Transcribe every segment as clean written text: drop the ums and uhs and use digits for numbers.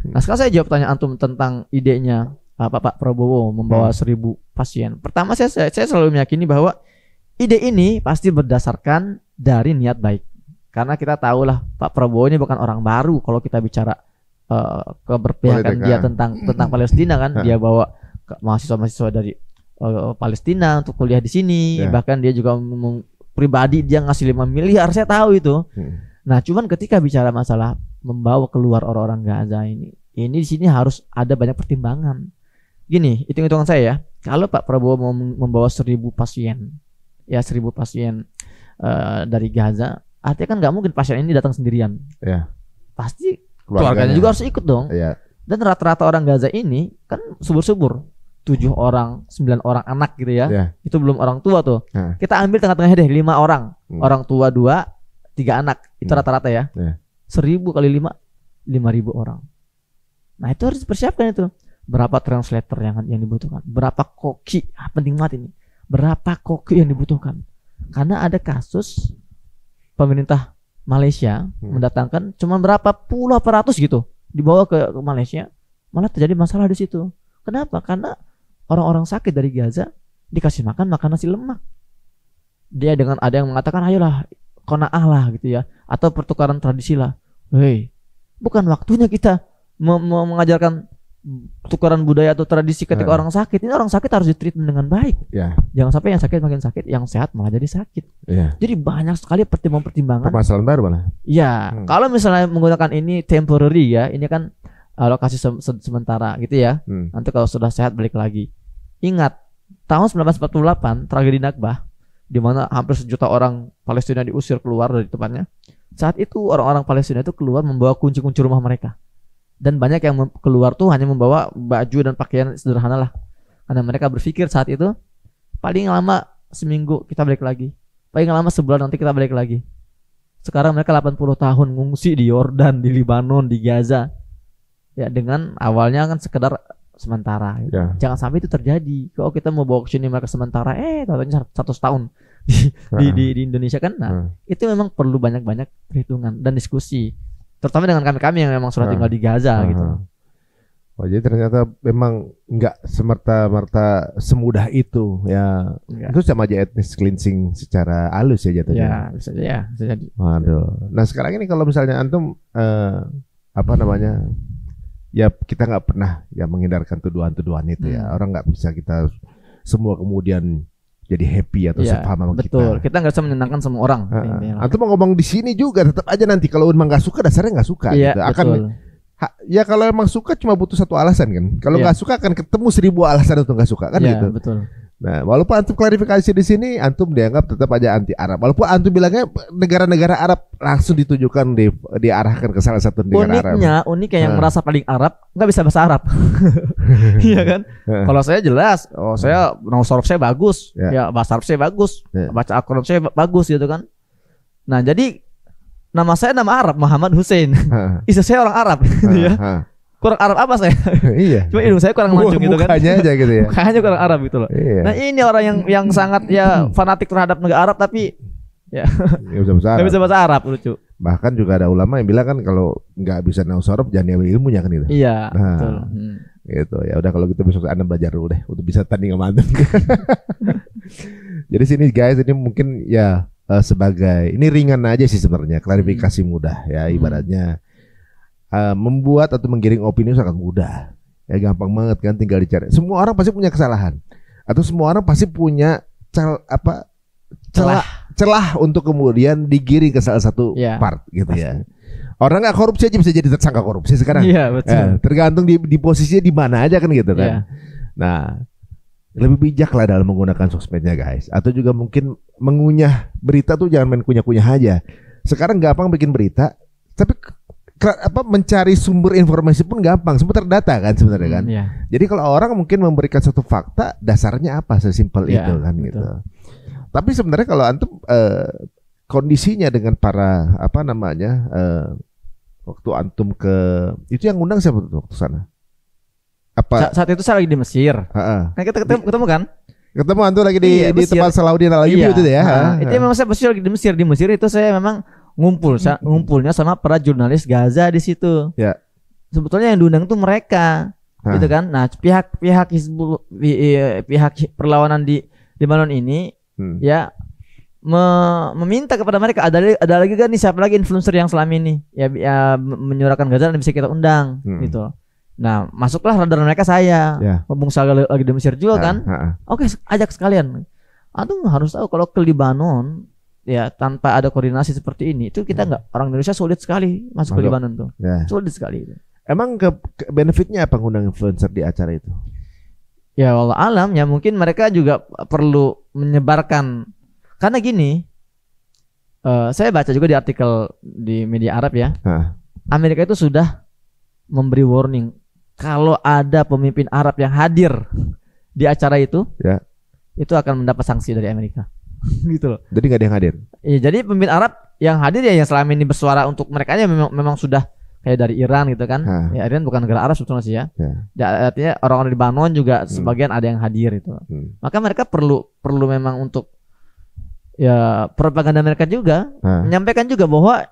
Nah sekarang saya jawab tanya antum tentang idenya Pak Prabowo membawa 1.000 pasien. Pertama saya selalu meyakini bahwa ide ini pasti berdasarkan dari niat baik. Karena kita tahulah Pak Prabowo ini bukan orang baru kalau kita bicara keberpihakan dia tentang Palestina kan. Dia bawa mahasiswa-mahasiswa dari Palestina untuk kuliah di sini. Bahkan dia juga pribadi dia ngasih 5 miliar, saya tahu itu. Nah, cuman ketika bicara masalah membawa keluar orang-orang Gaza ini di sini harus ada banyak pertimbangan. Gini, hitung-hitungan saya ya. Kalau Pak Prabowo mau membawa 1.000 pasien, ya 1.000 pasien dari Gaza, artinya kan nggak mungkin pasien ini datang sendirian. Ya. Pasti keluarganya juga harus ikut dong. Ya. Dan rata-rata orang Gaza ini kan subur-subur. 7 orang, 9 orang anak gitu ya. Itu belum orang tua tuh. Kita ambil tengah-tengahnya deh 5 orang. Orang tua 2, 3 anak. Itu rata-rata ya. 1.000 kali 5, 5.000 orang. Nah itu harus dipersiapkan itu. Berapa translator yang dibutuhkan? Berapa koki? Penting banget ini. Berapa koki yang dibutuhkan? Karena ada kasus pemerintah Malaysia mendatangkan cuma berapa puluh apa ratus gitu dibawa ke Malaysia, malah terjadi masalah di situ. Kenapa? Karena orang-orang sakit dari Gaza dikasih makan nasi lemak. Dia dengan ada yang mengatakan ayolah qanaah lah gitu ya, atau pertukaran tradisi lah. Hei, bukan waktunya kita mengajarkan tukaran budaya atau tradisi ketika orang sakit. Ini orang sakit harus ditreatment dengan baik. Jangan sampai yang sakit makin sakit, yang sehat malah jadi sakit. Jadi banyak sekali pertimbangan-pertimbangan. Permasalahan baru malah. Ya, kalau misalnya menggunakan ini temporary ya, ini kan lokasi sementara gitu ya. Nanti kalau sudah sehat balik lagi. Ingat, tahun 1948 tragedi Nakbah, di mana hampir 1 juta orang Palestina diusir keluar dari tempatnya. Saat itu orang-orang Palestina itu keluar membawa kunci-kunci rumah mereka. Dan banyak yang keluar tuh hanya membawa baju dan pakaian sederhana lah. Karena mereka berpikir saat itu paling lama seminggu kita balik lagi, paling lama sebulan nanti kita balik lagi. Sekarang mereka 80 tahun ngungsi di Yordan, di Libanon, di Gaza. Ya dengan awalnya kan sekedar sementara. Jangan sampai itu terjadi. Kalau kita mau bawa ke sini mereka sementara, katanya 100 tahun di Indonesia kan. Nah, itu memang perlu banyak-banyak perhitungan dan diskusi. Terutama dengan kami yang memang sudah tinggal di Gaza gitu. Oh, jadi ternyata memang nggak semerta-merta semudah itu ya. Itu sama aja etnis cleansing secara halus ya jatuhnya. Ya, bisa jadi. Waduh. Nah sekarang ini kalau misalnya antum ya kita nggak pernah ya menghindarkan tuduhan-tuduhan itu ya. Orang nggak bisa kita semua kemudian jadi happy atau sepaham sama kita. Betul, kita nggak bisa menyenangkan semua orang. Antum mau ngomong di sini juga tetap aja nanti kalau memang nggak suka dasarnya nggak suka. Gitu. Ya kalau emang suka cuma butuh satu alasan kan. Kalau nggak suka akan ketemu 1000 alasan untuk nggak suka kan gitu. Betul. Nah, walaupun antum klarifikasi di sini, antum dianggap tetap aja anti Arab. Walaupun antum bilangnya negara-negara Arab langsung ditujukan diarahkan ke salah satu negara Arab. Uniknya yang merasa paling Arab nggak bisa bahasa Arab. Iya kan? Kalau saya jelas, saya Nausorof saya bagus, ya bahasa Arab saya bagus, baca Al-Quran saya bagus gitu kan. Nah jadi nama saya nama Arab Muhammad Hussein. Istri saya orang Arab, gitu ya. Kurang Arab apa saya? Iya. Cuma hidung saya kurang mancung gitu kan. Mukanya aja gitu ya. Mukanya kurang Arab gitu loh. Iya. Nah ini orang yang sangat ya fanatik terhadap negara Arab tapi ya nggak bisa bahasa Arab lucu. Bahkan juga ada ulama yang bilang kan kalau nggak bisa Nausorof jangan ambil ilmunya kan itu. Iya. Nah, betul. Gitu ya udah kalau gitu besok Anda belajar dulu deh untuk bisa tanding sama antum. Jadi sini guys ini mungkin ya sebagai ini ringan aja sih sebenarnya klarifikasi mudah ya ibaratnya. Membuat atau menggiring opini sangat mudah. Ya gampang banget kan tinggal dicari. Semua orang pasti punya kesalahan. Atau semua orang pasti punya celah untuk kemudian digiring ke salah satu part gitu ya. Orang nggak korupsi aja bisa jadi tersangka korupsi sekarang. Iya betul. Tergantung di posisinya di mana aja kan gitu kan. Nah, lebih bijak lah dalam menggunakan sosmednya guys. Atau juga mungkin mengunyah berita tuh jangan main kunyah-kunyah aja. Sekarang gampang bikin berita, tapi mencari sumber informasi pun gampang, semua terdata kan sebenarnya kan. Jadi kalau orang mungkin memberikan satu fakta, dasarnya apa sesimpel itu kan betul. Gitu. Tapi sebenarnya kalau antum kondisinya dengan para waktu antum ke itu yang ngundang siapa tuh waktu sana? Saat itu saya lagi di Mesir. Kan kita ketemu kan? Ketemu antum lagi di tempat Salahuddin Al-Ayyubi itu ya. Itu memang saya lagi di Mesir. Di Mesir itu saya memang ngumpulnya sama para jurnalis Gaza di situ. Ya. Sebetulnya yang diundang tuh mereka, gitu kan. Nah, pihak perlawanan di Lebanon ini ya meminta kepada mereka, ada lagi kan nih, siapa lagi influencer yang selama ini ya menyuarakan Gaza dan bisa kita undang gitu. Nah, masuklah radar mereka saya. Mumpung saya lagi di Mesir juga kan. Oke, ajak sekalian. Antum harus tahu kalau ke Libanon ya tanpa ada koordinasi seperti ini itu kita nggak, orang Indonesia sulit sekali masuk ke Libanon tuh. Sulit sekali itu. Emang benefitnya apa ngundang influencer di acara itu? Ya wallah alam ya, mungkin mereka juga perlu menyebarkan. Karena gini, saya baca juga di artikel di media Arab ya, Amerika itu sudah memberi warning kalau ada pemimpin Arab yang hadir di acara itu, itu akan mendapat sanksi dari Amerika. Gitu loh. Jadi nggak ada yang hadir. Iya, jadi pemimpin Arab yang hadir ya yang selama ini bersuara untuk mereka memang sudah kayak dari Iran gitu kan. Ya Iran bukan negara Arab sebetulnya sih ya. Artinya orang-orang di Lebanon juga sebagian ada yang hadir itu. Maka mereka perlu memang untuk ya propaganda mereka juga menyampaikan juga bahwa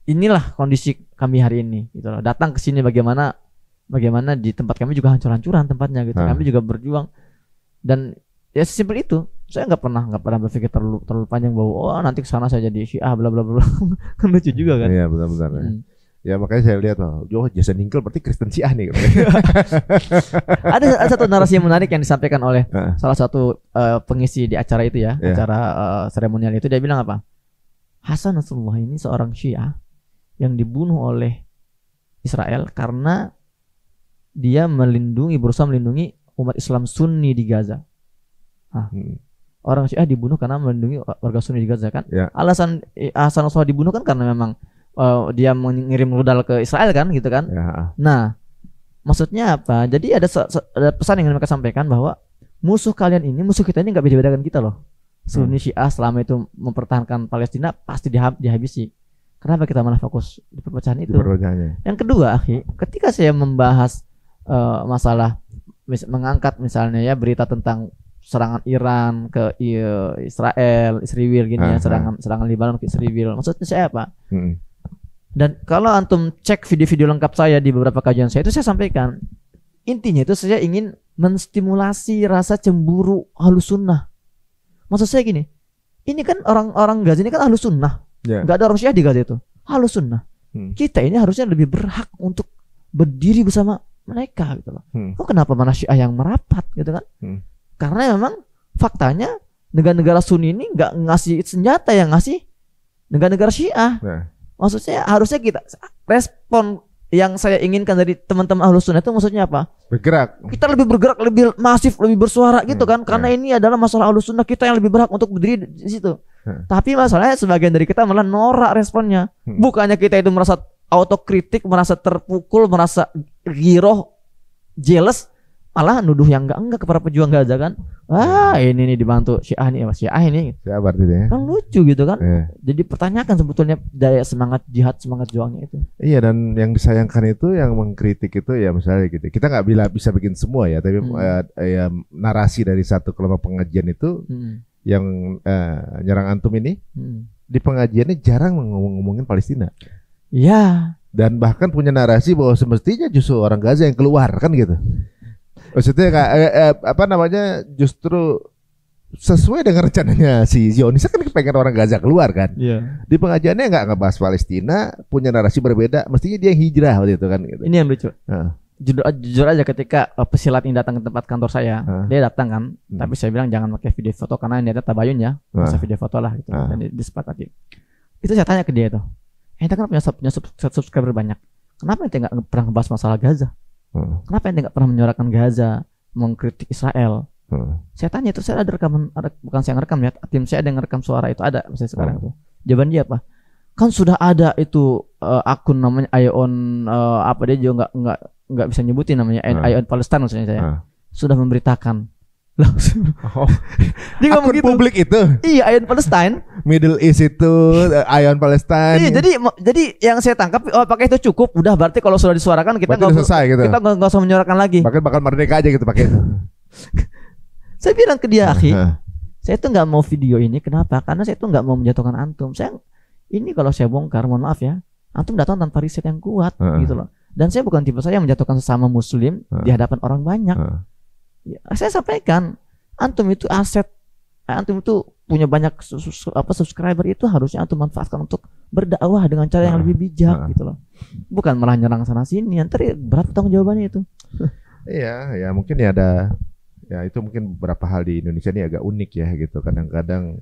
inilah kondisi kami hari ini gitu loh. Datang ke sini bagaimana di tempat kami juga hancur-hancuran tempatnya gitu. Kami juga berjuang dan ya sesimpel itu. Saya nggak pernah berpikir terlalu panjang bahwa nanti ke sana saya jadi Syiah bla bla bla. Kan lucu juga kan. Iya benar-benar. Ya makanya saya lihat Jason Hinkle berarti Kristen Syiah nih. Ada satu narasi yang menarik yang disampaikan oleh salah satu pengisi di acara itu ya, acara seremonial itu. Dia bilang apa? Hasan Nasrullah ini seorang Syiah yang dibunuh oleh Israel karena dia berusaha melindungi umat Islam Sunni di Gaza. Orang Syiah dibunuh karena melindungi warga Sunni di Gaza kan. Alasan Hasan Nasrullah dibunuh kan karena memang dia mengirim rudal ke Israel kan gitu kan. Nah, maksudnya apa? Jadi ada pesan yang mereka sampaikan bahwa musuh kalian ini, musuh kita ini nggak beda-bedakan kita loh. Sunni Syiah selama itu mempertahankan Palestina pasti dihabisi. Kenapa kita malah fokus di perpecahan itu? Yang kedua, ketika saya membahas masalah mengangkat misalnya ya berita tentang serangan Iran ke Israel gini ya, serangan Libanon ke Israel. Maksudnya saya apa? Dan kalau antum cek video-video lengkap saya di beberapa kajian saya itu saya sampaikan intinya itu saya ingin menstimulasi rasa cemburu Ahlus Sunnah. Maksud saya gini, ini kan orang-orang Gaza ini kan Ahlus Sunnah, nggak ada orang Syiah di Gaza itu, Ahlus Sunnah. Kita ini harusnya lebih berhak untuk berdiri bersama mereka gitu loh. Kok kenapa mana Syiah yang merapat gitu kan? Karena memang faktanya negara-negara Sunni ini nggak ngasih senjata, yang ngasih negara-negara Syiah. Maksud saya harusnya kita respon yang saya inginkan dari teman-teman Ahlus Sunnah itu maksudnya apa? Bergerak. Kita lebih bergerak, lebih masif, lebih bersuara gitu kan? Karena ini adalah masalah Ahlus Sunnah, kita yang lebih berhak untuk berdiri di situ. Tapi masalahnya sebagian dari kita malah norak responnya. Bukannya kita itu merasa autokritik, merasa terpukul, merasa giroh, jealous, malah nuduh yang enggak kepada pejuang Gaza kan. Ini nih dibantu Syiah nih, Syiah ini. Syiah berarti ya. Kan lucu gitu kan. Jadi pertanyakan sebetulnya daya semangat jihad, semangat juangnya itu. Iya, dan yang disayangkan itu yang mengkritik itu ya misalnya gitu. Kita nggak bisa bikin semua ya, tapi ya narasi dari satu kelompok pengajian itu yang nyerang antum ini di pengajiannya jarang ngomongin Palestina. Iya. Dan bahkan punya narasi bahwa semestinya justru orang Gaza yang keluar kan gitu. Maksudnya justru sesuai dengan rencananya si Zionis kan pengen orang Gaza keluar kan. Di pengajiannya nggak ngebahas Palestina, punya narasi berbeda, mestinya dia hijrah waktu itu kan gitu. Ini yang lucu. Jujur aja ketika pesilat ini datang ke tempat kantor saya, dia datang kan, tapi saya bilang jangan pakai video foto karena ini ada tabayun ya, masa video foto lah gitu. Dan disepakati. Itu saya tanya ke dia tuh, ente kan punya subscriber banyak, kenapa ente nggak pernah ngebahas masalah Gaza? Kenapa ente nggak pernah menyuarakan Gaza, mengkritik Israel? Saya tanya itu, saya ada rekaman, bukan saya ngerekam ya, tim saya ada yang ngerekam suara itu, ada misalnya sekarang itu. Jawaban dia apa? Kan sudah ada itu akun namanya Ion dia juga nggak bisa nyebutin namanya Ion Palestine maksudnya saya. Sudah memberitakan. Dia akun gitu. Publik itu. Iya, Ion Palestine. Middle East itu Ion Palestine. Iya, jadi yang saya tangkap pakai itu cukup. Udah berarti kalau sudah disuarakan kita nggak selesai gitu. Kita nggak usah menyuarakan lagi. Bakal merdeka aja gitu pakai itu. Saya bilang ke dia, saya tuh nggak mau video ini. Kenapa? Karena saya tuh nggak mau menjatuhkan antum. ini kalau saya bongkar, mohon maaf ya, antum datang tanpa riset yang kuat gitu loh. Dan saya bukan tipe saya menjatuhkan sesama muslim di hadapan orang banyak. Ya, saya sampaikan, antum itu aset, antum itu punya banyak subscriber, itu harusnya antum manfaatkan untuk berdakwah dengan cara yang lebih bijak gitu loh. Bukan malah nyerang sana sini, nanti berat tanggung jawabannya itu. Iya, ya mungkin ya ada, ya itu mungkin beberapa hal di Indonesia ini agak unik ya gitu. Kadang-kadang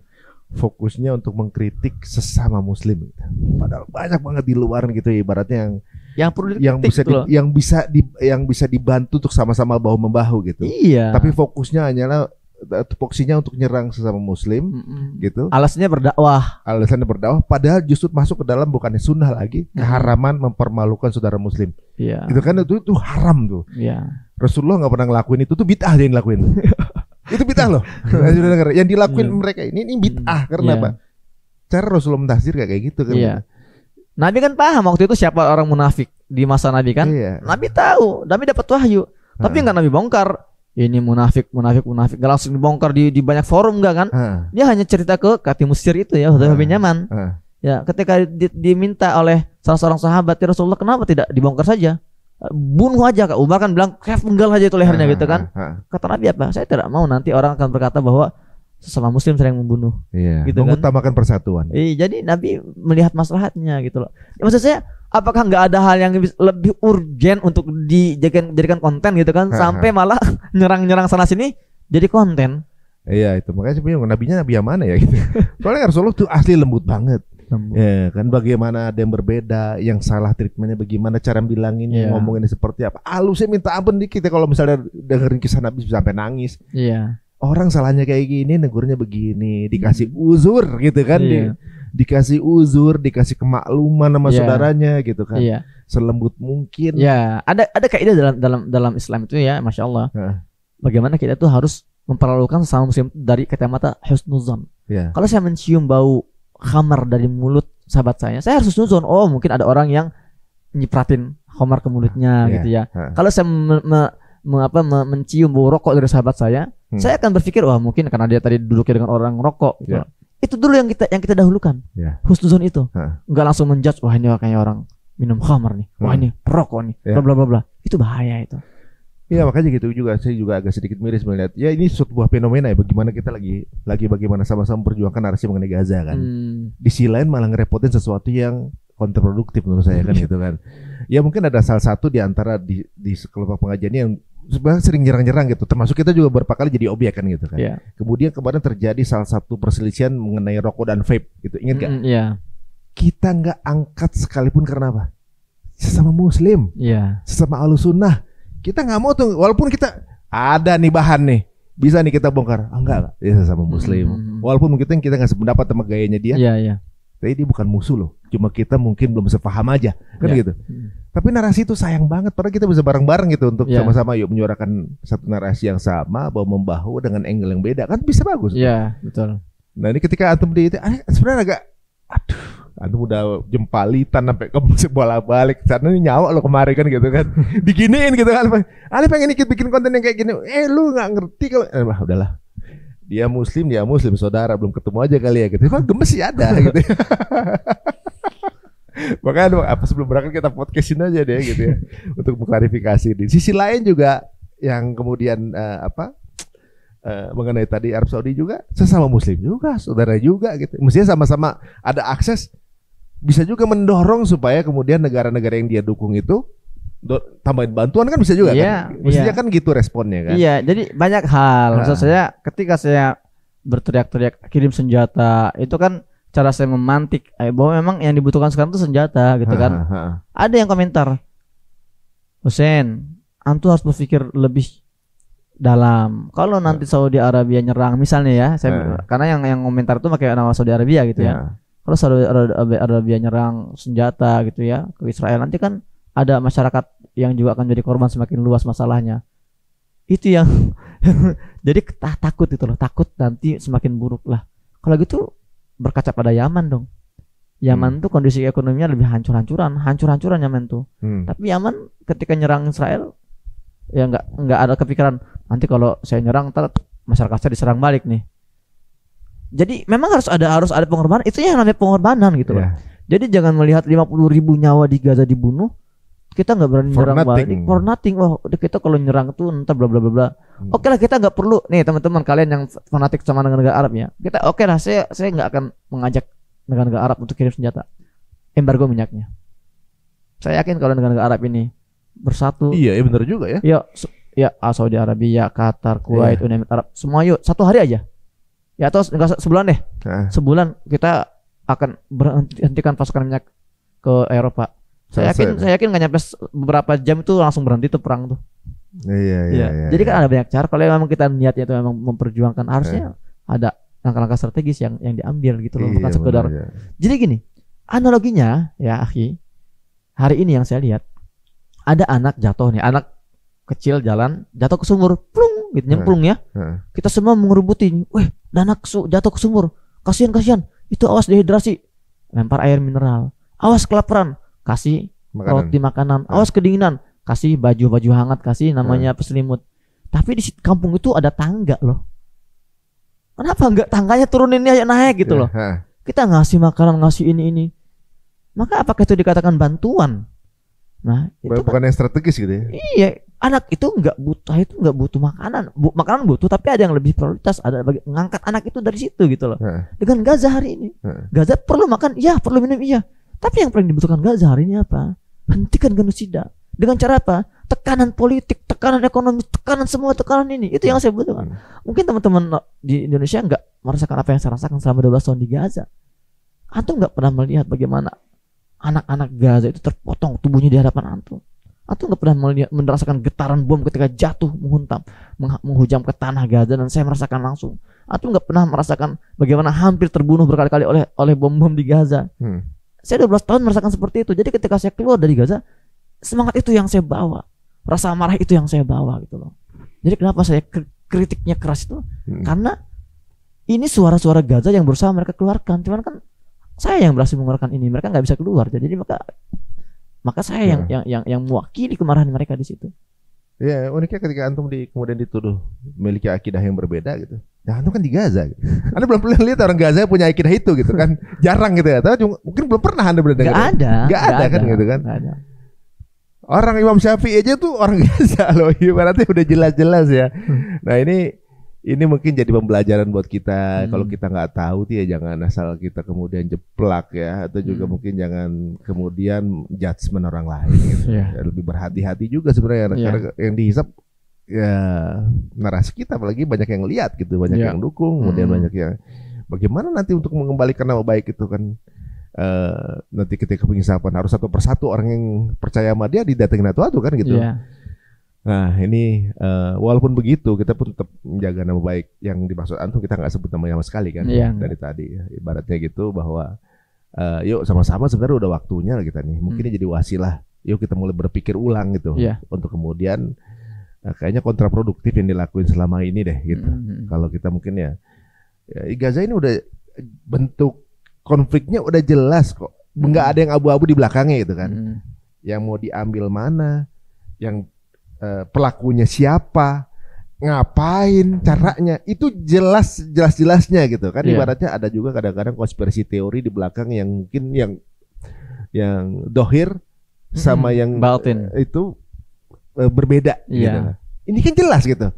fokusnya untuk mengkritik sesama muslim gitu. Padahal banyak banget di luar gitu, ibaratnya yang perlu yang bisa yang bisa dibantu untuk sama-sama bahu membahu gitu. Iya. Tapi fokusnya hanyalah tupoksinya untuk nyerang sesama muslim gitu. Alasannya berdakwah, padahal justru masuk ke dalam bukannya sunnah lagi, keharaman mempermalukan saudara muslim. Iya. Gitu kan, itu haram tuh. Iya. Rasulullah nggak pernah ngelakuin itu, tuh bid'ah dia yang ngelakuin. Itu bid'ah loh. Yang dilakuin mereka ini bid'ah karena apa? Cara Rasulullah mentafsir kayak gitu kan. Iya. Nabi kan paham waktu itu siapa orang munafik di masa Nabi kan. Iya. Nabi tahu, Nabi dapat wahyu. Tapi nggak Nabi bongkar. Ini munafik, gak langsung dibongkar di banyak forum gak kan? Dia hanya cerita ke Kati Mesir itu ya, Hudzaifah bin Yaman. Ya, ketika diminta oleh salah seorang sahabat, ya Rasulullah, kenapa tidak dibongkar saja? Bunuh aja. Kak Umar kan bilang, kayak penggal aja itu lehernya gitu kan. Kata Nabi apa? Saya tidak mau nanti orang akan berkata bahwa sesama muslim sering membunuh. Iya, gitu mengutamakan persatuan. Jadi Nabi melihat maslahatnya gitu loh. Ya, maksud saya, apakah nggak ada hal yang lebih urgen untuk dijadikan konten gitu kan, sampai malah nyerang sana sini jadi konten. Iya, itu makanya sebenarnya nabinya nabi yang mana ya gitu. Soalnya Rasulullah tuh asli lembut banget. Ya kan, bagaimana ada yang berbeda, yang salah treatmentnya bagaimana, cara bilanginnya, ngomonginnya seperti apa. Halusnya minta ampun dikit ya, kalau misalnya dengerin kisah Nabi sampai nangis. Iya. Orang salahnya kayak gini, negurnya begini, dikasih uzur gitu kan. Dikasih uzur, dikasih kemakluman sama saudaranya gitu kan. Selembut mungkin. Ya, ada kaidah dalam Islam itu ya, Masya Allah. Bagaimana kita tuh harus memperlakukan sesama muslim dari kacamata husnuzon. Kalau saya mencium bau khamar dari mulut sahabat saya harus husnuzon. Oh, mungkin ada orang yang nyipratin khamar ke mulutnya gitu ya. Kalau saya mencium bau rokok dari sahabat saya akan berpikir, wah mungkin karena dia tadi duduknya dengan orang rokok gitu. Itu dulu yang kita dahulukan. Husnuzon itu. Enggak langsung menjudge, wah ini kayaknya orang minum khamar nih. Wah ini perokok nih. Bla bla bla bla. Itu bahaya itu. Iya, makanya gitu juga. Saya juga agak sedikit miris melihat. Ya ini sebuah fenomena ya, bagaimana kita lagi bagaimana sama-sama memperjuangkan narasi mengenai Gaza kan. Di sisi lain malah ngerepotin sesuatu yang kontraproduktif menurut saya kan gitu kan. Ya mungkin ada salah satu di antara di kelompok pengajian yang sebenarnya sering nyerang-nyerang gitu, termasuk kita juga beberapa kali jadi objek kan gitu kan. Kemudian kemarin terjadi salah satu perselisihan mengenai rokok dan vape gitu, ingat gak? Kita nggak angkat sekalipun karena apa? Sesama muslim, sesama Ahlussunnah. Kita nggak mau tuh, walaupun kita ada nih bahan nih, bisa nih kita bongkar. Enggak, dia sesama muslim. Walaupun mungkin kita nggak sependapat sama gayanya dia. Tapi dia bukan musuh loh. Cuma kita mungkin belum sepaham aja, kan gitu. Tapi narasi itu sayang banget, padahal kita bisa bareng-bareng gitu untuk sama-sama yuk menyuarakan satu narasi yang sama, bahu membahu dengan angle yang beda, kan bisa bagus. Iya, betul. Nah ini ketika antum di itu, sebenarnya agak, antum udah jempalitan sampai ke bola-balik, sana ini nyawa lo kemarin kan gitu kan, diginiin gitu kan. Ali pengen ikut bikin konten yang kayak gini, lu nggak ngerti kalau, udahlah. Dia muslim, saudara, belum ketemu aja kali ya gitu. Emang gemes sih ada gitu. Makanya apa sebelum berangkat kita podcastin aja deh gitu ya, untuk mengklarifikasi. Di sisi lain juga yang kemudian mengenai tadi Arab Saudi juga sesama muslim juga, saudara juga gitu. Mestinya sama-sama ada akses, bisa juga mendorong supaya kemudian negara-negara yang dia dukung itu tambahin bantuan kan bisa juga kan. Mestinya kan gitu responnya kan. Iya, jadi banyak hal. Maksud saya ketika saya berteriak-teriak kirim senjata, itu kan cara saya memantik bahwa memang yang dibutuhkan sekarang itu senjata gitu kan. Ada yang komentar, Hussein, antum harus berpikir lebih dalam. Kalau nanti Saudi Arabia nyerang misalnya ya, karena yang komentar itu pakai nama Saudi Arabia gitu ya. Kalau Saudi Arabia nyerang senjata gitu ya ke Israel, nanti kan ada masyarakat yang juga akan jadi korban, semakin luas masalahnya. Itu yang jadi takut itu loh, takut nanti semakin buruk lah. Kalau gitu berkaca pada Yaman dong. Yaman tuh kondisi ekonominya lebih hancur-hancuran Yaman tuh. Tapi Yaman ketika nyerang Israel ya nggak ada kepikiran nanti kalau saya nyerang ntar masyarakat saya diserang balik nih. Jadi memang harus ada pengorbanan. Itu yang namanya pengorbanan gitu loh. Yeah. Jadi jangan melihat 50.000 nyawa di Gaza dibunuh, kita nggak berani nyerang balik for nothing. Wah, kita kalau nyerang tuh ntar bla bla bla bla. Oke lah, kita nggak perlu nih teman-teman kalian yang fanatik sama negara Arab ya. Kita oke lah, saya nggak akan mengajak negara Arab untuk kirim senjata, embargo minyaknya. Saya yakin kalau negara Arab ini bersatu. Iya, benar juga ya. Ya, Saudi Arabia, Qatar, Kuwait, Uni Emirat Arab, semua yuk satu hari aja. Ya atau sebulan deh. Sebulan kita akan berhentikan pasukan minyak ke Eropa. Saya yakin nggak nyampe beberapa jam itu langsung berhenti tuh perang tuh. Iya. Jadi kan ada banyak cara. Kalau memang kita niatnya itu memang memperjuangkan, harusnya ada langkah-langkah strategis yang diambil gitu loh, bukan sekedar. Jadi gini, analoginya ya, akhi, hari ini yang saya lihat ada anak jatuh nih, anak kecil jalan jatuh ke sumur, plung gitu, nyemplung ya. Kita semua mengerubuti, weh, anak jatuh ke sumur, kasihan, itu awas dehidrasi, lempar air mineral, awas kelaparan, kasih roti makanan, awas kedinginan, kasih baju hangat, kasih namanya selimut. Tapi di kampung itu ada tangga loh. Kenapa enggak tangganya turuninnya aja naik gitu loh? Kita ngasih makanan, ngasih ini. Maka apakah itu dikatakan bantuan? Nah, itu bukan yang strategis gitu ya. Iya, anak itu enggak butuh makanan. Makanan butuh, tapi ada yang lebih prioritas, ada mengangkat anak itu dari situ gitu loh. Dengan Gaza hari ini. Gaza perlu makan, iya, perlu minum, iya. Tapi yang paling dibutuhkan Gaza hari ini apa? Hentikan genosida. Dengan cara apa? Tekanan politik, tekanan ekonomi, tekanan ini. Itu yang saya butuhkan. Mungkin teman-teman di Indonesia enggak merasakan apa yang saya rasakan selama 12 tahun di Gaza. Antum enggak pernah melihat bagaimana anak-anak Gaza itu terpotong tubuhnya di hadapan antum. Antum nggak pernah merasakan getaran bom ketika jatuh menghujam ke tanah Gaza, dan saya merasakan langsung. Antum nggak pernah merasakan bagaimana hampir terbunuh berkali-kali oleh bom-bom di Gaza. Saya 12 tahun merasakan seperti itu. Jadi ketika saya keluar dari Gaza, semangat itu yang saya bawa, rasa marah itu yang saya bawa gitu loh. Jadi kenapa saya kritiknya keras itu? Karena ini suara-suara Gaza yang berusaha mereka keluarkan. Cuman kan saya yang berhasil mengeluarkan ini, mereka nggak bisa keluar. Jadi maka saya yang mewakili kemarahan mereka di situ. Ya, uniknya ketika antum kemudian dituduh memiliki akidah yang berbeda gitu. Ya, antum kan di Gaza gitu. Anda belum pernah lihat orang Gaza punya akidah itu gitu kan. Jarang gitu ya. Atau mungkin belum pernah Anda berdengar. Enggak ada kan gitu kan. Gak ada. Orang Imam Syafi'i aja tuh orang Gaza loh. Ibaratnya udah jelas-jelas ya. Nah, ini mungkin jadi pembelajaran buat kita. Kalau kita nggak tahu ya jangan asal kita kemudian jeplak ya, atau juga mungkin jangan kemudian judgement orang lain gitu. Lebih berhati-hati juga sebenarnya karena yang dihisap ya narasi kita, apalagi banyak yang lihat gitu, banyak yang dukung, kemudian banyak yang bagaimana nanti untuk mengembalikan nama baik itu kan. Nanti ketika penghisapan harus satu persatu orang yang percaya sama dia didatengin satu kan gitu. Nah ini walaupun begitu kita pun tetap menjaga nama baik. Yang dimaksud antum kita nggak sebut namanya sama sekali kan dari tadi ya. Ibaratnya gitu bahwa yuk sama-sama sebenarnya udah waktunya lah kita nih. Mungkin jadi wasilah. Yuk kita mulai berpikir ulang gitu untuk kemudian kayaknya kontraproduktif yang dilakuin selama ini deh gitu. Kalau kita mungkin ya Gaza ini udah bentuk konfliknya udah jelas kok. Nggak ada yang abu-abu di belakangnya gitu kan. Yang mau diambil mana, yang pelakunya siapa, ngapain, caranya itu jelas-jelasnya gitu kan. Ibaratnya ada juga kadang-kadang konspirasi teori di belakang yang mungkin yang dohir sama yang batin itu berbeda gitu. Ini kan jelas gitu.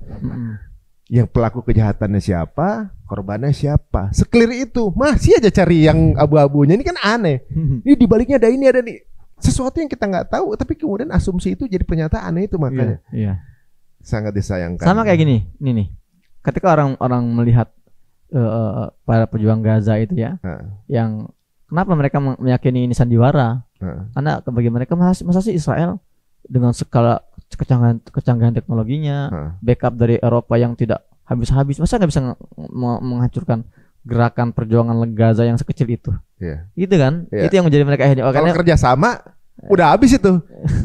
Yang pelaku kejahatannya siapa, korbannya siapa, seklir itu. Masih aja cari yang abu-abunya. Ini kan aneh. Ini dibaliknya ada ini ada nih. Sesuatu yang kita nggak tahu, tapi kemudian asumsi itu jadi pernyataan itu, makanya sangat disayangkan. Sama kayak gini, ini nih, ketika orang melihat para pejuang Gaza itu ya, yang kenapa mereka meyakini ini sandiwara? Karena bagi mereka masa sih Israel dengan skala kecanggihan teknologinya, backup dari Eropa yang tidak habis-habis, masa nggak bisa menghancurkan gerakan perjuangan Gaza yang sekecil itu, gitu kan? Itu yang menjadi mereka ini. Kalau kerja sama, udah habis itu,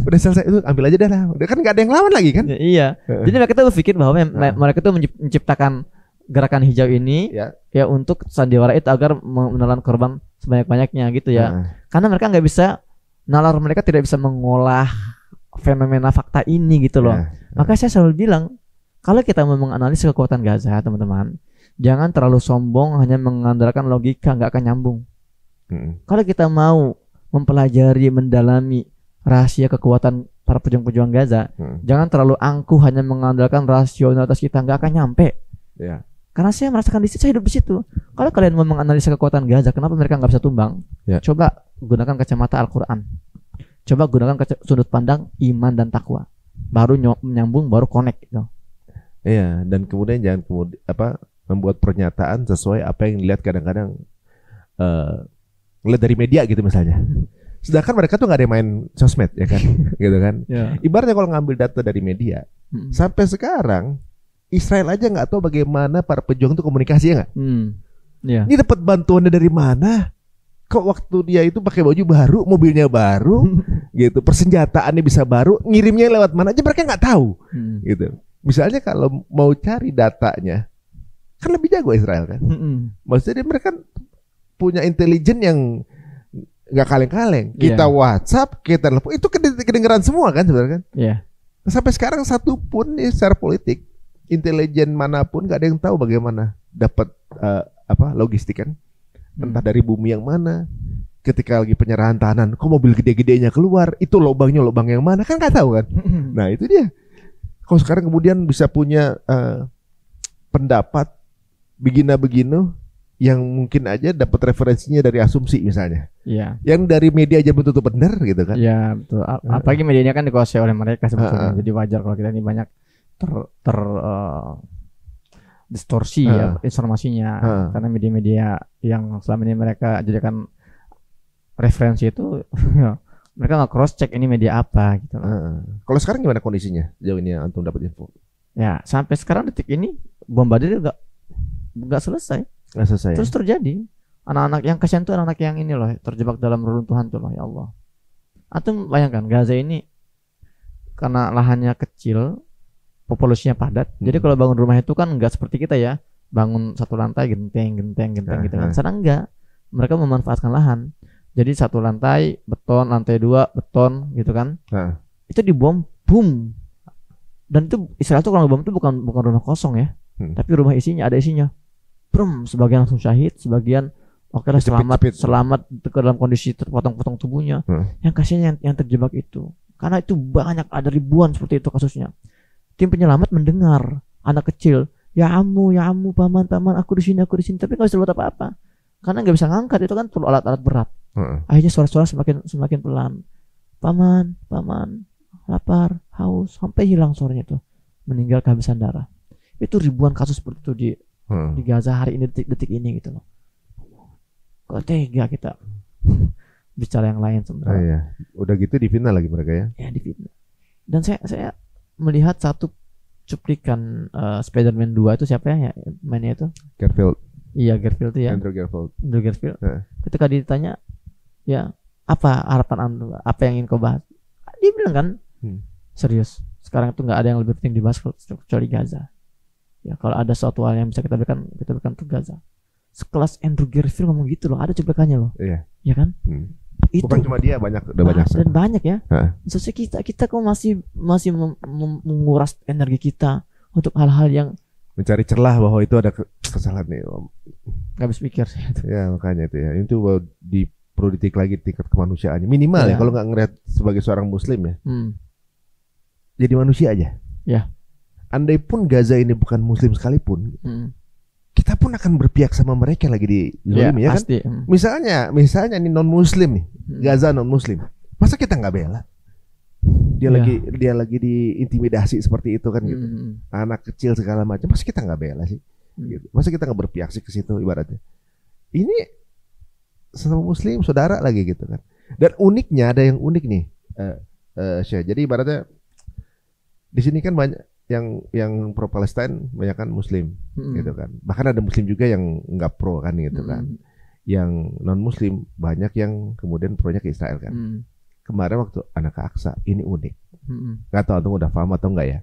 udah selesai itu, ambil aja dah, udah kan nggak ada yang lawan lagi kan? Jadi mereka tuh berpikir bahwa mereka tuh menciptakan gerakan hijau ini ya untuk sandiwara itu agar menelan korban sebanyak-banyaknya gitu ya. Karena mereka nggak bisa, nalar mereka tidak bisa mengolah fenomena fakta ini gitu loh. Maka saya selalu bilang, Kalau kita mau menganalisis kekuatan Gaza, teman-teman, jangan terlalu sombong hanya mengandalkan logika, nggak akan nyambung. Kalau kita mau mempelajari, mendalami rahasia kekuatan para pejuang-pejuang Gaza, jangan terlalu angkuh hanya mengandalkan rasionalitas kita, nggak akan nyampe. Ya. Karena saya merasakan di situ, saya hidup di situ. Kalau kalian mau menganalisa kekuatan Gaza, kenapa mereka nggak bisa tumbang? Ya. Coba gunakan kacamata Al-Quran. Coba gunakan sudut pandang iman dan takwa. Baru menyambung, baru connect gitu. Iya, dan kemudian jangan membuat pernyataan sesuai apa yang dilihat kadang-kadang ngeliat dari media gitu misalnya. Sedangkan mereka tuh nggak ada yang main sosmed ya kan, gitu kan. Yeah. Ibaratnya kalau ngambil data dari media, sampai sekarang Israel aja nggak tahu bagaimana para pejuang itu komunikasi ya nggak. Yeah. Ini dapat bantuannya dari mana? Kok waktu dia itu pakai baju baru, mobilnya baru, gitu, persenjataannya bisa baru, ngirimnya lewat mana aja mereka nggak tahu, gitu. Misalnya kalau mau cari datanya, kan lebih jago Israel kan. Maksudnya mereka punya intelijen yang nggak kaleng-kaleng. Kita WhatsApp, kita telepon, itu kedengeran semua kan sebenarnya kan. Sampai sekarang satu pun secara politik, intelijen manapun nggak ada yang tahu bagaimana dapat logistik kan. Entah dari bumi yang mana. Ketika lagi penyerahan tahanan, kok mobil gede-gedenya keluar, itu lubang yang mana kan nggak tahu kan. Nah itu dia. Kalau sekarang kemudian bisa punya pendapat begina-beginu yang mungkin aja dapat referensinya dari asumsi misalnya. Iya. Yang dari media aja betul benar gitu kan. Iya, betul. Apalagi medianya kan dikuasai oleh mereka sebetulnya. Jadi wajar kalau kita ini banyak distorsi ya informasinya. Karena media-media yang selama ini mereka jadikan referensi itu ya, mereka nggak cross check ini media apa gitu. Kalau sekarang gimana kondisinya jauh ini yang antum dapat info? Ya sampai sekarang detik ini bombardir nggak selesai. Terus terjadi anak-anak yang kasihan tuh anak-anak yang ini loh terjebak dalam reruntuhan tuh loh, ya Allah. Antum bayangkan Gaza ini karena lahannya kecil, populasinya padat. Jadi kalau bangun rumah itu kan nggak seperti kita ya, bangun satu lantai genteng gitu kan. Sana enggak. Mereka memanfaatkan lahan. Jadi satu lantai beton, lantai dua beton gitu kan. Itu dibom, boom. Dan itu Israel tuh kalau bom itu bukan rumah kosong ya, tapi rumah ada isinya. Sebagian langsung syahid, sebagian oke lah selamat ke dalam kondisi terpotong-potong tubuhnya. Yang kasihan yang terjebak itu, karena itu banyak, ada ribuan seperti itu kasusnya. Tim penyelamat mendengar anak kecil, ya amu paman aku di sini, tapi nggak bisa buat apa-apa karena nggak bisa ngangkat, itu kan perlu alat-alat berat. Akhirnya suara-suara semakin pelan, paman lapar, haus, sampai hilang suaranya itu, meninggal kehabisan darah. Itu ribuan kasus seperti itu di Gaza hari ini, detik ini gitu loh. Kok tega kita bicara yang lain sebenarnya. Iya. Udah gitu difitnah lagi mereka ya. Ya difitnah. Dan saya melihat satu cuplikan Spider-Man 2 itu siapa ya mainnya itu? Garfield. Iya Garfield itu ya. Andrew Garfield. Ketika ditanya ya apa harapan Anda, apa yang ingin kau bahas, dia bilang kan serius, sekarang itu nggak ada yang lebih penting dibahas kecuali Gaza. Ya kalau ada suatu hal yang bisa kita berikan untuk Gaza. Sekelas Andrew Garfield ngomong gitu loh, ada cuplikannya loh. Iya. Ya kan? Itu bukan cuma dia, banyak dan banyak ya. Maksudnya kita kok masih menguras energi kita untuk hal-hal yang mencari celah bahwa itu ada kesalahan nih. Gak habis pikir sih itu. Ya makanya itu ya. Itu perlu ditik lagi tingkat kemanusiaannya minimal ya. Kalau nggak ngelihat sebagai seorang muslim ya. Jadi manusia aja. Ya. Andai pun Gaza ini bukan muslim sekalipun, kita pun akan berpihak sama mereka lagi di zolimi ya pasti. Kan? Misalnya ini non muslim nih, Gaza non muslim. Masa kita nggak bela? Dia lagi diintimidasi seperti itu kan gitu. Anak kecil segala macam, masa kita nggak bela sih? Gitu. Masa kita nggak berpihak sih ke situ ibaratnya? Ini sesama muslim saudara lagi gitu kan. Dan uniknya ada yang unik nih, jadi ibaratnya di sini kan banyak yang pro Palestine banyak kan muslim gitu kan. Bahkan ada muslim juga yang nggak pro kan gitu kan. Yang non muslim banyak yang kemudian pronya ke Israel kan. Kemarin waktu anak Aqsa ini unik. Nggak tahu udah paham atau enggak ya.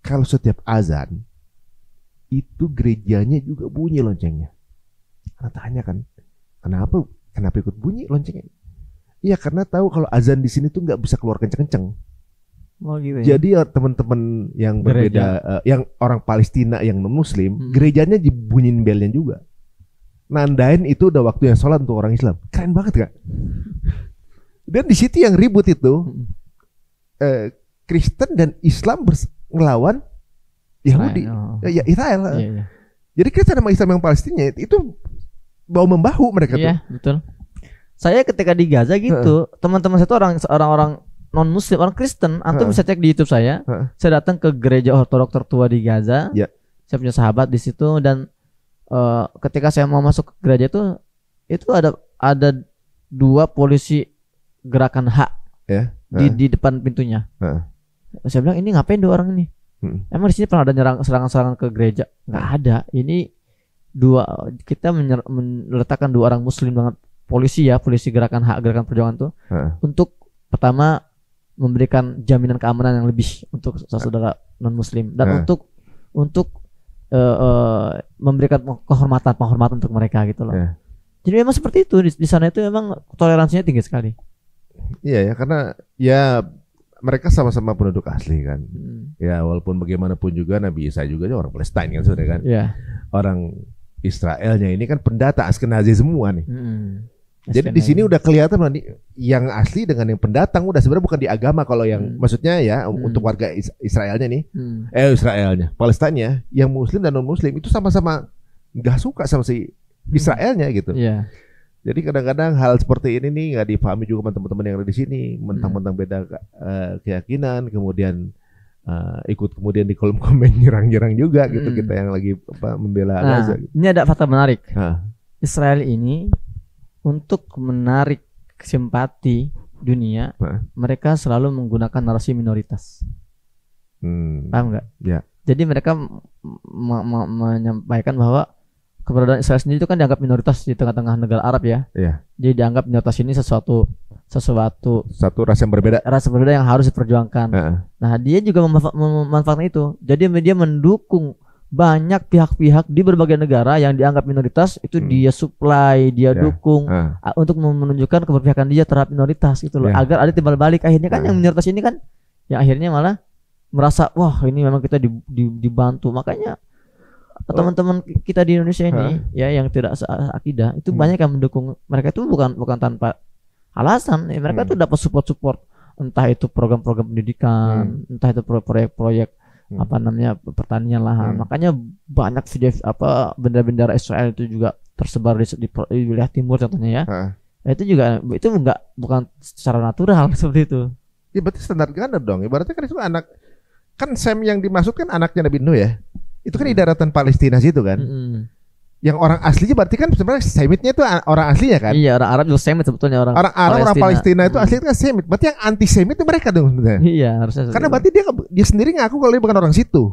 Kalau setiap azan itu gerejanya juga bunyi loncengnya. Karena tanya kan, kenapa ikut bunyi loncengnya? Iya karena tahu kalau azan di sini tuh nggak bisa keluar kenceng-kenceng. Oh gitu ya. Jadi teman-teman yang berbeda, yang orang Palestina yang non Muslim, gerejanya dibunyiin belnya juga. Nandain itu udah waktunya sholat untuk orang Islam. Keren banget, Kak. Dan di situ yang ribut itu Kristen dan Islam ngelawan Yahudi, Israel. Iya, iya. Jadi Kristen sama Islam yang Palestina itu bahu membahu mereka tuh. Iya, betul. Saya ketika di Gaza gitu, teman-teman saya tuh orang-orang non Muslim, orang Kristen. Antum bisa cek di YouTube saya. Saya datang ke gereja ortodoks tertua di Gaza. Ya. Saya punya sahabat di situ dan ketika saya mau masuk ke gereja itu ada 2 polisi gerakan hak di depan pintunya. Saya bilang ini ngapain 2 orang ini? Emang di sini pernah ada serangan-serangan ke gereja? Nggak ada. Ini kita meletakkan 2 orang Muslim banget, polisi gerakan hak, gerakan perjuangan tuh untuk pertama memberikan jaminan keamanan yang lebih untuk saudara non Muslim dan untuk memberikan penghormatan untuk mereka gitu loh. Jadi memang seperti itu di sana itu memang toleransinya tinggi sekali. Iya ya, karena ya mereka sama-sama penduduk asli kan. Ya walaupun bagaimanapun juga Nabi Isa juga orang Palestina kan sebenarnya kan. Orang Israelnya ini kan pendata Askenazi semua nih. Jadi di sini udah kelihatan yang asli dengan yang pendatang udah sebenarnya bukan di agama kalau yang maksudnya ya untuk warga Israelnya nih. Israelnya, Palestina yang Muslim dan non Muslim itu sama-sama nggak suka sama si Israelnya gitu. Jadi kadang-kadang hal seperti ini nih nggak dipahami juga teman-teman yang ada di sini, mentang-mentang beda keyakinan, kemudian ikut kemudian di kolom komen nyerang-nyerang juga gitu kita yang lagi membela Gaza. Gitu. Ini ada fakta menarik. Israel ini untuk menarik simpati dunia, mereka selalu menggunakan narasi minoritas. Paham nggak? Ya. Jadi mereka menyampaikan bahwa keberadaan Israel sendiri itu kan dianggap minoritas di tengah-tengah negara Arab ya. Jadi dianggap minoritas ini satu ras yang berbeda. Ras berbeda yang harus diperjuangkan. Nah, dia juga memanfaatkan itu. Jadi dia mendukung banyak pihak-pihak di berbagai negara yang dianggap minoritas itu dia supply, dia dukung untuk menunjukkan keberpihakan dia terhadap minoritas gitu loh. Agar ada timbal balik akhirnya kan yang minoritas ini kan yang akhirnya malah merasa wah ini memang kita dibantu. Makanya teman-teman kita di Indonesia ini ya yang tidak seakidah itu banyak yang mendukung mereka itu bukan tanpa alasan. Mereka tuh dapat support entah itu program-program pendidikan, entah itu proyek-proyek pertanian lahan. Makanya banyak video bendera-bendera Israel itu juga tersebar di wilayah timur contohnya ya. Itu juga bukan secara natural seperti itu. Ya berarti standar ganda dong. Ibaratnya kan itu kan Sem yang dimaksud kan anaknya Nabi Nuh ya. Itu kan di daratan Palestina situ kan. Yang orang aslinya berarti kan sebenarnya Semitnya itu orang aslinya kan. Iya, orang Arab juga Semit sebetulnya orang Arab, orang Palestina itu aslinya kan Semit. Berarti yang anti Semit itu mereka dong sebenarnya. Iya, harusnya. Karena berarti dia sendiri ngaku kalau dia bukan orang situ.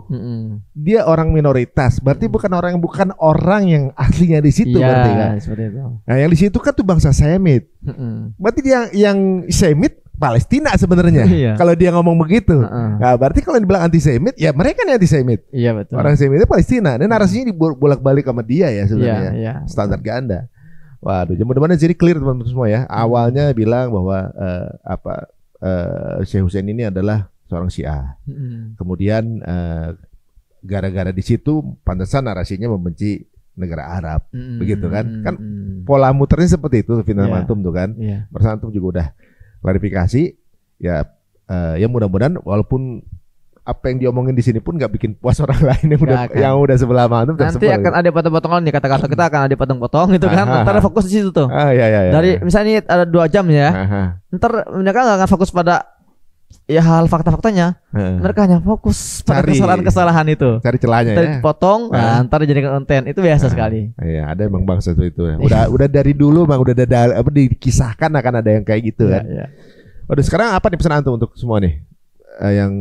Dia orang minoritas. Berarti bukan orang yang aslinya di situ berarti kan. Seperti itu. Nah, yang di situ kan tuh bangsa Semit. Berarti dia yang Semit Palestina sebenarnya. Kalau dia ngomong begitu. Nah, berarti kalau dibilang anti-Semit, ya mereka nih anti-Semit. Iya betul. Orang Semitnya Palestina. Dan narasinya dibolak-balik sama dia ya sebenarnya. Standar ganda. Waduh, mudah-mudahan jadi clear teman-teman semua ya. Awalnya bilang bahwa Syekh Hussein ini adalah seorang Syiah. Kemudian gara-gara di situ pantesan narasinya membenci negara Arab, begitu kan? Kan pola muternya seperti itu, Final Antum tuh kan. Bersama Antum juga udah klarifikasi ya mudah-mudahan walaupun apa yang diomongin di sini pun nggak bikin puas orang lain yang udah sebelah mantum. Nanti akan ada potong-potongan nih kata-kata kita akan ada potong-potong itu kan. Ntar fokus di situ tuh. Dari misalnya ada 2 jam ya. Ntar mereka nggak akan fokus pada hal fakta-faktanya. Mereka hanya fokus pada kesalahan-kesalahan itu. Cari celahnya ya. Potong, ntar dijadikan konten. Itu biasa sekali. Iya, ada emang bangsa itu. Udah dari dulu bang, udah ada dikisahkan akan ada yang kayak gitu kan. Waduh, sekarang apa nih pesan antum untuk semua nih yang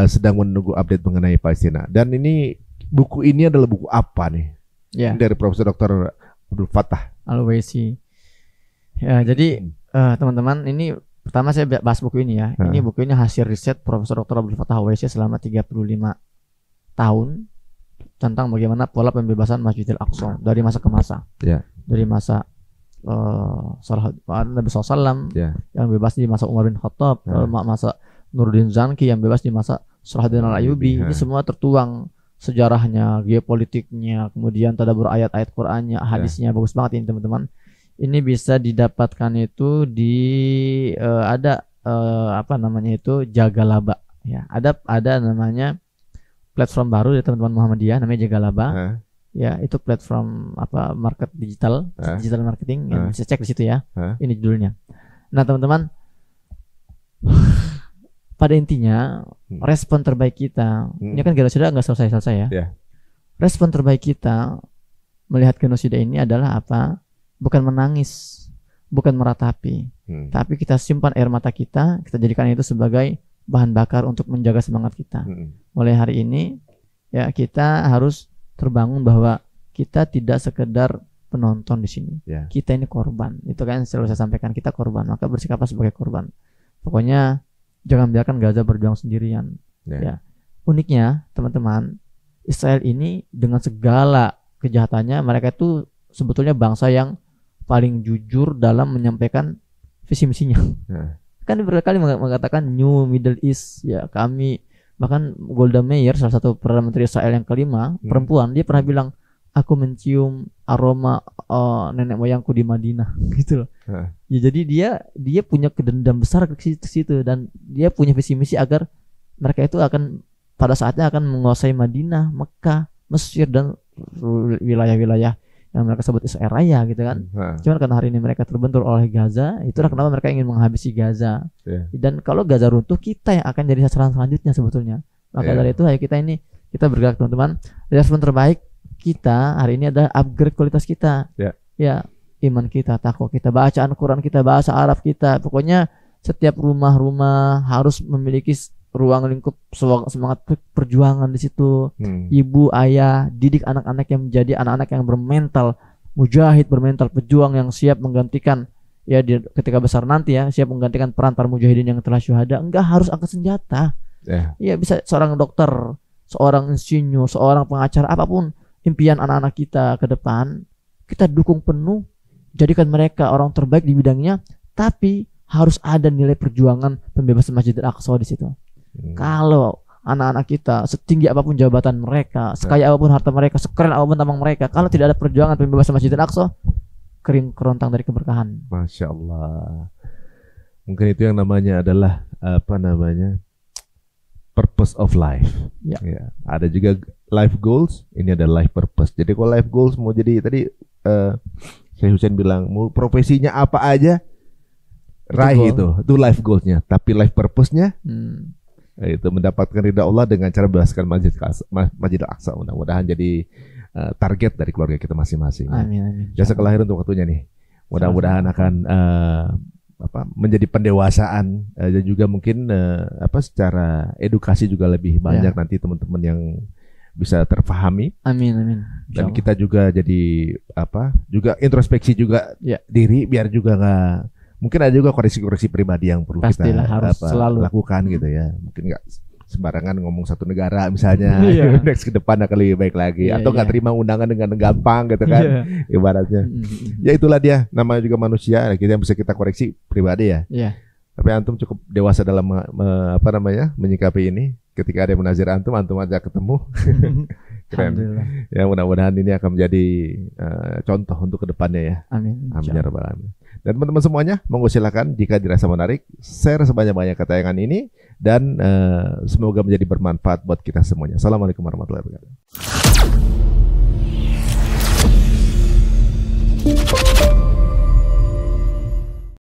sedang menunggu update mengenai Palestina? Dan ini buku ini adalah buku apa nih? Ini dari Profesor Dr. Abdul Fattah Al-Waisi. Ya, jadi teman-teman ini pertama saya bahas buku ini ya. Ini buku ini hasil riset Profesor Dr. Abdul Fattah Al-Waisi selama 35 tahun tentang bagaimana pola pembebasan Masjidil Aqsa dari masa ke masa. Dari masa Nabi SAW yang bebas di masa Umar bin Khattab, masa Nuruddin Zanki yang bebas di masa Salahuddin Al-Ayyubi. Ini semua tertuang sejarahnya, geopolitiknya, kemudian tadabbur ayat-ayat Qur'annya, hadisnya, bagus banget ini teman-teman. Ini bisa didapatkan itu di apa namanya itu Jagalaba ya. Ada namanya platform baru dari teman-teman Muhammadiyah namanya Jagalaba. Ya, itu platform apa market digital marketing yang bisa cek di situ ya. Ini judulnya. Nah, teman-teman, pada intinya respon terbaik kita ini kan genosida nggak selesai ya. Respon terbaik kita melihat genosida ini adalah apa? Bukan menangis, bukan meratapi, tapi kita simpan air mata kita jadikan itu sebagai bahan bakar untuk menjaga semangat kita. Mulai hari ini ya kita harus terbangun bahwa kita tidak sekedar penonton di sini. Kita ini korban. Itu kan selalu saya sampaikan, kita korban, maka bersikaplah sebagai korban. Pokoknya jangan biarkan Gaza berjuang sendirian. Ya. Uniknya teman-teman, Israel ini dengan segala kejahatannya, mereka itu sebetulnya bangsa yang paling jujur dalam menyampaikan visi misinya. Kan berkali mengatakan New Middle East ya. Kami bahkan Golda Meir, salah satu perdana menteri Israel yang kelima, perempuan, dia pernah bilang, aku mencium aroma nenek moyangku di Madinah gitu loh. Ya, jadi dia punya kedendam besar ke situ dan dia punya visi misi agar mereka itu akan pada saatnya akan menguasai Madinah, Mekah, Mesir dan wilayah-wilayah yang mereka sebut Israel Raya gitu kan. Cuman karena hari ini mereka terbentur oleh Gaza, itulah kenapa mereka ingin menghabisi Gaza. Dan kalau Gaza runtuh, kita yang akan jadi sasaran selanjutnya sebetulnya. Maka dari itu ayo kita bergerak teman-teman. Respon terbaik kita hari ini adalah upgrade kualitas kita. Ya, iman kita, takwa kita, bacaan Quran kita, bahasa Arab kita. Pokoknya setiap rumah-rumah harus memiliki ruang lingkup semangat perjuangan di situ. Ibu, ayah, didik anak-anak yang menjadi anak-anak yang bermental mujahid, bermental pejuang yang siap menggantikan ya ketika besar nanti ya, siap menggantikan peran para mujahidin yang telah syuhada. Enggak harus angkat senjata. Ya bisa seorang dokter, seorang insinyur, seorang pengacara, apapun impian anak-anak kita ke depan, kita dukung penuh, jadikan mereka orang terbaik di bidangnya, tapi harus ada nilai perjuangan pembebasan Masjidil Aqsa di situ. Kalau anak-anak kita setinggi apapun jabatan mereka, sekaya apapun harta mereka, sekeren apapun tambang mereka, kalau tidak ada perjuangan pembebasan Masjidil Aqsa, kering kerontang dari keberkahan. Masya Allah. Mungkin itu yang namanya adalah apa namanya purpose of life. Ya. Ada juga life goals, ini ada life purpose. Jadi kalau life goals mau jadi tadi Syekh Hussein bilang mau profesinya apa aja raih itu life goalsnya. Tapi life purpose-nya itu mendapatkan ridha Allah dengan cara membebaskan Masjidil Aqsa. Mudah-mudahan jadi target dari keluarga kita masing-masing. Amin. Jasa kelahiran untuk waktunya nih. Mudah-mudahan akan menjadi pendewasaan dan juga mungkin secara edukasi juga lebih banyak nanti teman-teman yang bisa terpahami. Amin. Dan kita juga jadi juga introspeksi juga diri biar juga nggak. Mungkin ada juga koreksi-koreksi pribadi yang perlu pastilah, kita harus selalu lakukan gitu ya. Mungkin nggak sembarangan ngomong satu negara misalnya. Next ke depan akan lebih baik lagi. Atau nggak terima undangan dengan gampang gitu kan. Ibaratnya. Ya itulah dia. Namanya juga manusia. Kita yang bisa kita koreksi pribadi ya. Tapi antum cukup dewasa dalam menyikapi ini. Ketika ada yang menazir antum aja ketemu. Keren. Ya mudah-mudahan ini akan menjadi contoh untuk kedepannya ya. Amin. Amin ya rabbal alamin. Dan teman-teman semuanya, monggo silakan jika dirasa menarik, share sebanyak-banyak tayangan ini dan semoga menjadi bermanfaat buat kita semuanya. Assalamualaikum warahmatullahi wabarakatuh.